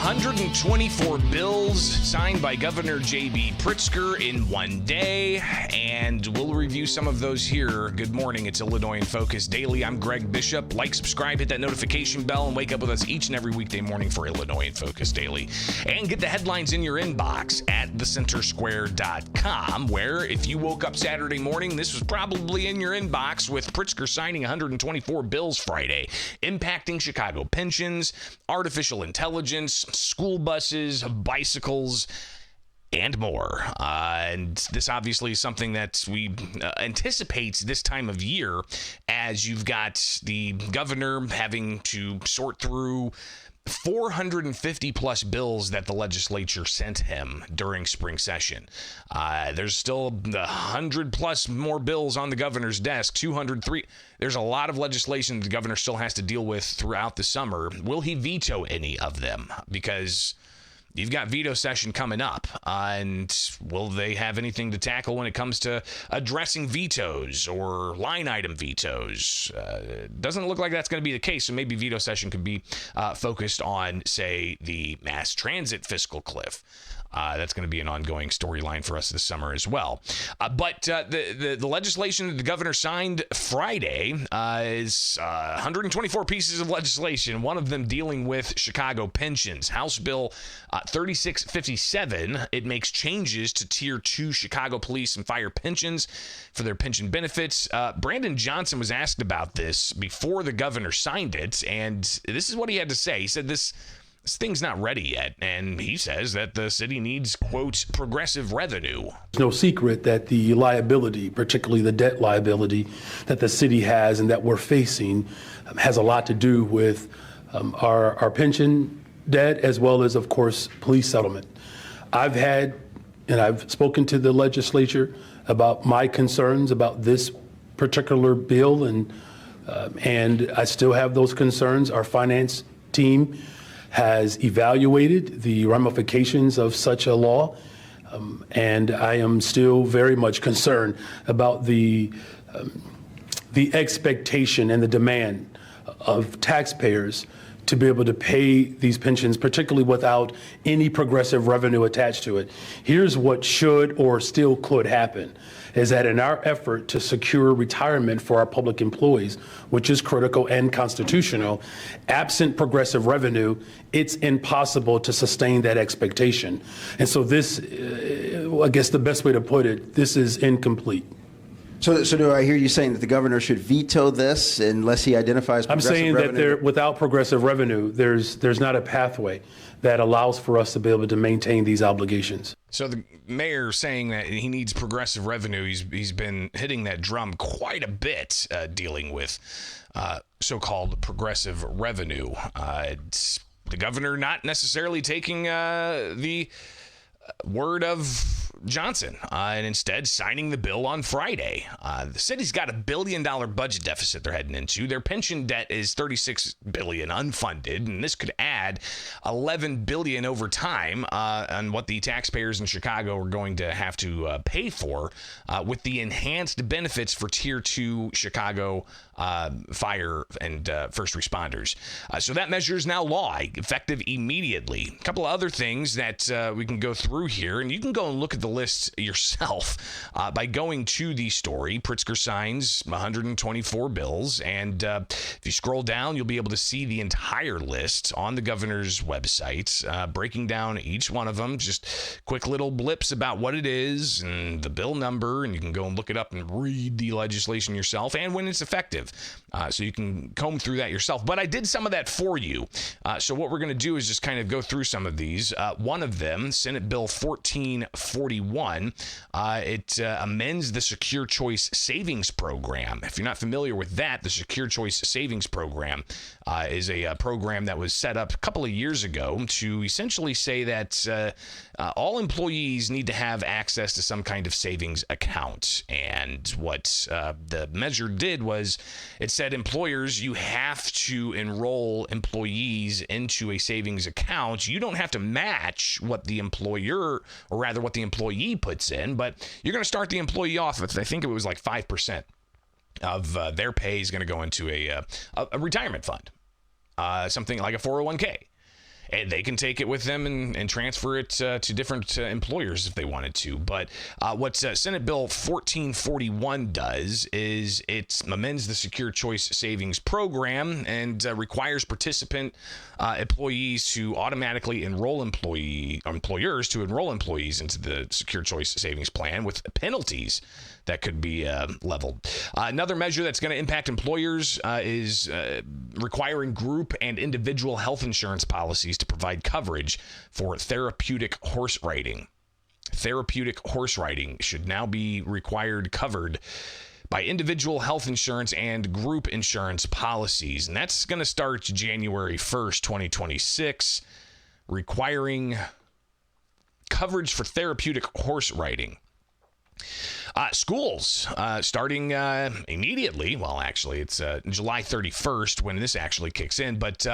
124 bills signed by Governor J.B. Pritzker in one day, and we'll review some of those here. Good morning, it's Illinois in Focus Daily. I'm Greg Bishop. Like, subscribe, hit that notification bell, and wake up with us each and every weekday morning for Illinois in Focus Daily. And get the headlines in your inbox at thecentersquare.com, where if you woke up Saturday morning, this was probably in your inbox with Pritzker signing 124 bills Friday, impacting Chicago pensions, artificial intelligence, school buses, bicycles, and more. And this obviously is something that we anticipate this time of year, as you've got the governor having to sort through 450 plus bills that the legislature sent him during spring session. There's still 100 plus more bills on the governor's desk, 203. There's a lot of legislation the governor still has to deal with throughout the summer. Will he veto any of them? Because you've got veto session coming up, and will they have anything to tackle when it comes to addressing vetoes or line item vetoes? Doesn't look like that's going to be the case, so maybe veto session could be focused on, say, the mass transit fiscal cliff. That's going to be an ongoing storyline for us this summer as well. But the legislation that the governor signed Friday is 124 pieces of legislation, one of them dealing with Chicago pensions. House Bill 3657, it makes changes to Tier 2 Chicago police and fire pensions for their pension benefits. Brandon Johnson was asked about this before the governor signed it, and this is what he had to say. He said this thing's not ready yet, and he says that the city needs, quote, progressive revenue. It's no secret that the liability, particularly the debt liability that the city has and that we're facing, has a lot to do with our pension debt, as well as, of course, police settlement. I've spoken to the legislature about my concerns about this particular bill, and I still have those concerns. Our finance team has evaluated the ramifications of such a law, and I am still very much concerned about the expectation and the demand of taxpayers to be able to pay these pensions, particularly without any progressive revenue attached to it. Here's what should or still could happen, is that in our effort to secure retirement for our public employees, which is critical and constitutional, absent progressive revenue, it's impossible to sustain that expectation. And so this, I guess the best way to put it, this is incomplete. So do I hear you saying that the governor should veto this unless he identifies progressive revenue? I'm saying that without progressive revenue, there's not a pathway that allows for us to be able to maintain these obligations. So the mayor saying that he needs progressive revenue, he's been hitting that drum quite a bit, dealing with so-called progressive revenue. It's the governor not necessarily taking the word of Johnson, and instead signing the bill on Friday. The city's got $1 billion budget deficit they're heading into. Their pension debt is $36 billion unfunded, and this could add $11 billion over time on what the taxpayers in Chicago are going to have to pay for with the enhanced benefits for Tier 2 Chicago fire and first responders. So that measure is now law, effective immediately. A couple of other things that we can go through here, and you can go and look at the list yourself by going to the story. Pritzker signs 124 bills, and if you scroll down, you'll be able to see the entire list on the governor's website, breaking down each one of them, just quick little blips about what it is and the bill number, and you can go and look it up and read the legislation yourself and when it's effective. So you can comb through that yourself. But I did some of that for you. So what we're going to do is just kind of go through some of these. One of them, Senate Bill 1441, it amends the Secure Choice Savings Program. If you're not familiar with that, the Secure Choice Savings Program is a program that was set up a couple of years ago to essentially say that all employees need to have access to some kind of savings account. And what the measure did was it said, employers, you have to enroll employees into a savings account. You don't have to match what the employer, or rather what the employee puts in, but you're going to start the employee off with, I think it was like 5% of their pay is going to go into a retirement fund, something like a 401k. And they can take it with them and transfer it to different employers if they wanted to. But what Senate Bill 1441 does is it amends the Secure Choice Savings Program and requires participant employees to automatically enroll employers to enroll employees into the Secure Choice Savings Plan with penalties that could be leveled. Another measure that's going to impact employers is requiring group and individual health insurance policies to provide coverage for therapeutic horse riding. Therapeutic horse riding should now be covered by individual health insurance and group insurance policies. And that's going to start January 1st, 2026, requiring coverage for therapeutic horse riding. Schools starting immediately. Well, actually, it's July 31st when this actually kicks in, but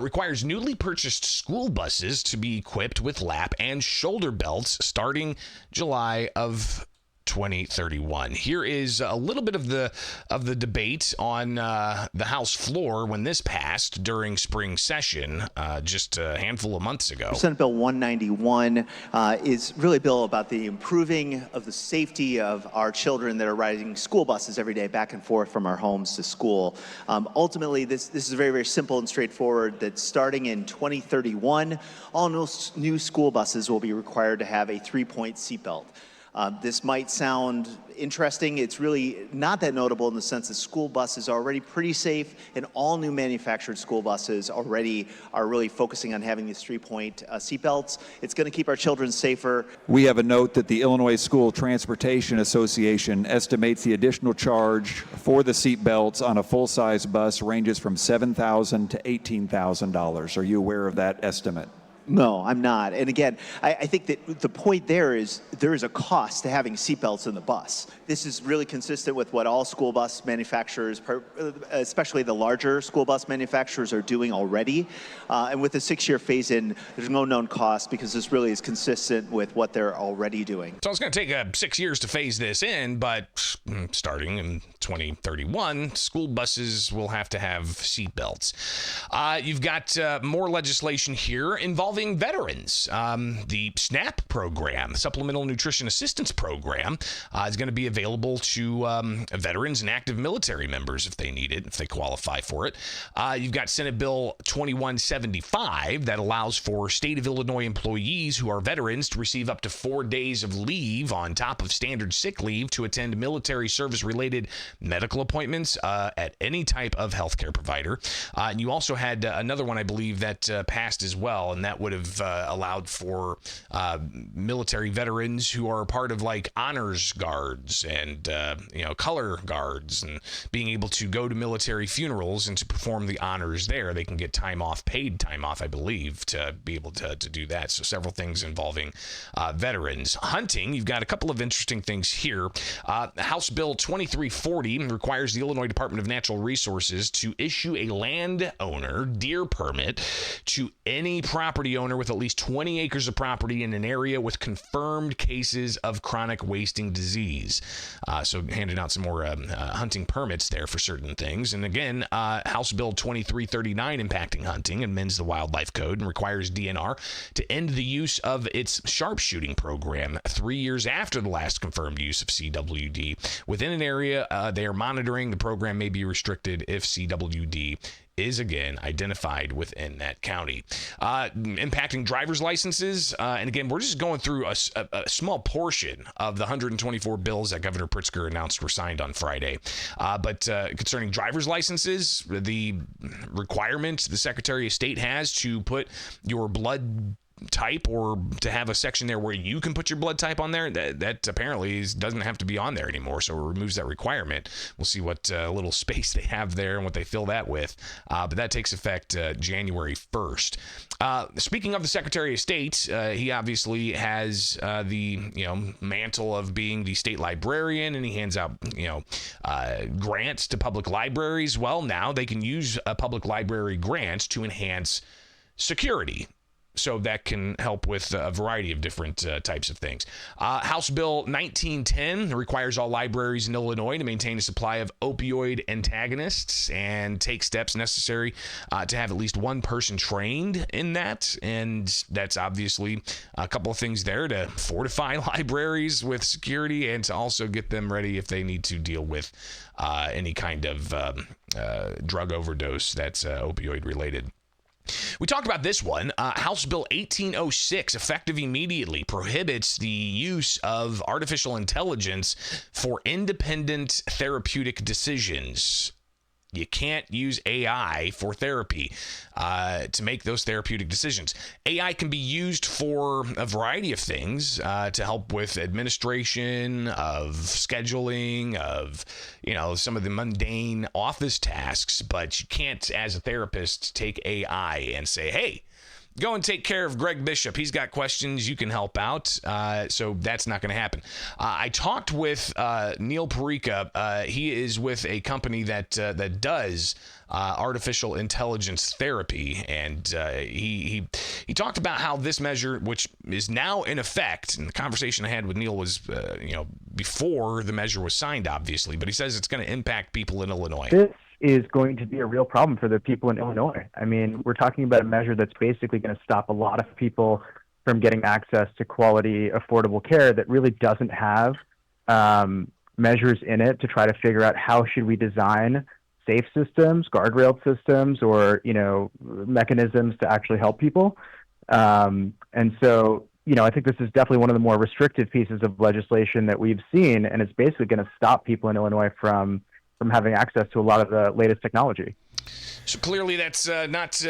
requires newly purchased school buses to be equipped with lap and shoulder belts starting July of 2031. Here is a little bit of the debate on the House floor when this passed during spring session just a handful of months ago. Senate Bill 191 is really a bill about the improving of the safety of our children that are riding school buses every day back and forth from our homes to school. Ultimately, this is very, very simple and straightforward, that starting in 2031, all new school buses will be required to have a 3-point seatbelt. This might sound interesting. It's really not that notable in the sense that school buses are already pretty safe, and all new manufactured school buses already are really focusing on having these 3-point seatbelts. It's going to keep our children safer. We have a note that the Illinois School Transportation Association estimates the additional charge for the seatbelts on a full-size bus ranges from $7,000 to $18,000. Are you aware of that estimate? No, I'm not. And again, I think that the point there is a cost to having seatbelts in the bus. This is really consistent with what all school bus manufacturers, especially the larger school bus manufacturers, are doing already. And with a 6-year phase-in, there's no known cost because this really is consistent with what they're already doing. So it's going to take 6 years to phase this in, but starting in 2031, school buses will have to have seatbelts. You've got more legislation here involving veterans. The SNAP program, Supplemental Nutrition Assistance Program, is going to be available to veterans and active military members if they need it, if they qualify for it. You've got Senate Bill 2175 that allows for state of Illinois employees who are veterans to receive up to 4 days of leave on top of standard sick leave to attend military service-related medical appointments at any type of healthcare provider. And you also had another one, I believe, that passed as well, and that would have allowed for military veterans who are part of like honors guards and color guards, and being able to go to military funerals and to perform the honors there. They can get time off, paid time off, I believe, to be able to do that. So several things involving veterans. Hunting, you've got a couple of interesting things here. House Bill 2340 requires the Illinois Department of Natural Resources to issue a landowner deer permit to any property owner with at least 20 acres of property in an area with confirmed cases of chronic wasting disease. So handing out some more hunting permits there for certain things. And again, House Bill 2339 impacting hunting amends the wildlife code and requires DNR to end the use of its sharpshooting program 3 years after the last confirmed use of CWD. Within an area they are monitoring, the program may be restricted if CWD is again identified within that county. Impacting driver's licenses, and again, we're just going through a small portion of the 124 bills that Governor Pritzker announced were signed on Friday. But concerning driver's licenses, the requirement the Secretary of State has to put your blood type, or to have a section there where you can put your blood type on there, that apparently doesn't have to be on there anymore, so it removes that requirement. We'll see what little space they have there and what they fill that with, but that takes effect January 1st. Speaking of the Secretary of State, he obviously has the mantle of being the state librarian, and he hands out grants to public libraries. Well, now they can use public library grants to enhance security So that can help with a variety of different types of things. House Bill 1910 requires all libraries in Illinois to maintain a supply of opioid antagonists and take steps necessary to have at least one person trained in that. And that's obviously a couple of things there to fortify libraries with security and to also get them ready if they need to deal with any kind of drug overdose that's opioid related. We talked about this one. House Bill 1806, effective immediately, prohibits the use of artificial intelligence for independent therapeutic decisions. You can't use AI for therapy to make those therapeutic decisions. AI can be used for a variety of things to help with administration, of scheduling, of some of the mundane office tasks, but you can't, as a therapist, take AI and say, hey, go and take care of Greg Bishop. He's got questions. You can help out. So that's not going to happen. I talked with Neil Perica. He is with a company that does artificial intelligence therapy, and he talked about how this measure, which is now in effect, and the conversation I had with Neil was before the measure was signed, obviously, but he says it's going to impact people in Illinois. This is going to be a real problem for the people in Illinois. I mean, we're talking about a measure that's basically going to stop a lot of people from getting access to quality, affordable care that really doesn't have measures in it to try to figure out how should we design safe systems, guardrail systems, or, mechanisms to actually help people. And so, I think this is definitely one of the more restrictive pieces of legislation that we've seen, and it's basically going to stop people in Illinois from having access to a lot of the latest technology. So clearly that's not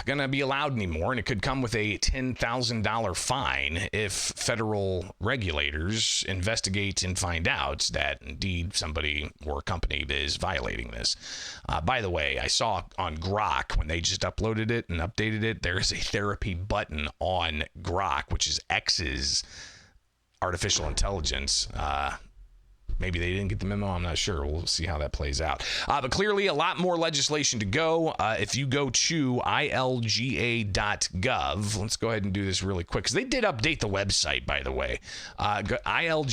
going to be allowed anymore, and it could come with a $10,000 fine if federal regulators investigate and find out that indeed somebody or company is violating this. By the way, I saw on Grok when they just uploaded it and updated it, there is a therapy button on Grok, which is X's artificial intelligence. Maybe they didn't get the memo. I'm not sure. We'll see how that plays out. But clearly, a lot more legislation to go. If you go to ilga.gov, let's go ahead and do this really quick, because they did update the website, by the way. ilga.gov.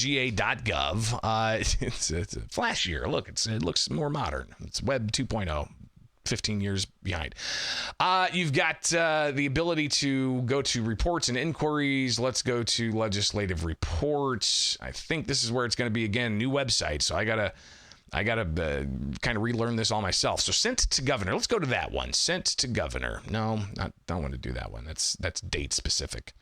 It's flashier. Look, it looks more modern. It's Web 2.0. 15 years behind. You've got the ability to go to reports and inquiries. Let's go to legislative reports. I think this is where it's going to be again, new website. So I gotta kind of relearn this all myself. So sent to governor. Let's go to that one. Sent to governor. No, don't want to do that one. That's date specific.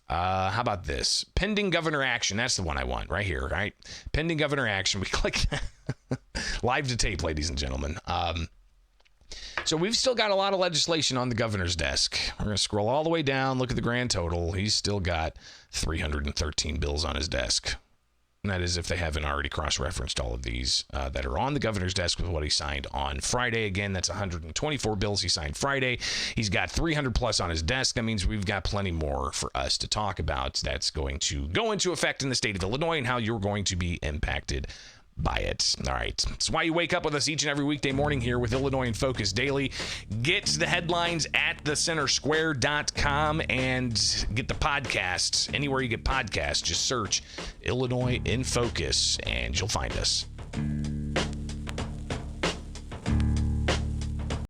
How about this? Pending governor action. That's the one I want right here, right? Pending governor action. We click that. Live to tape, ladies and gentlemen. So we've still got a lot of legislation on the governor's desk. We're going to scroll all the way down, look at the grand total. He's still got 313 bills on his desk. And that is if they haven't already cross-referenced all of these that are on the governor's desk with what he signed on Friday. Again, that's 124 bills he signed Friday. He's got 300 plus on his desk. That means we've got plenty more for us to talk about. That's going to go into effect in the state of Illinois and how you're going to be impacted by it. All right. That's why you wake up with us each and every weekday morning here with Illinois in Focus Daily. Get the headlines at thecentersquare.com and get the podcasts anywhere you get podcasts. Just search Illinois in Focus and you'll find us.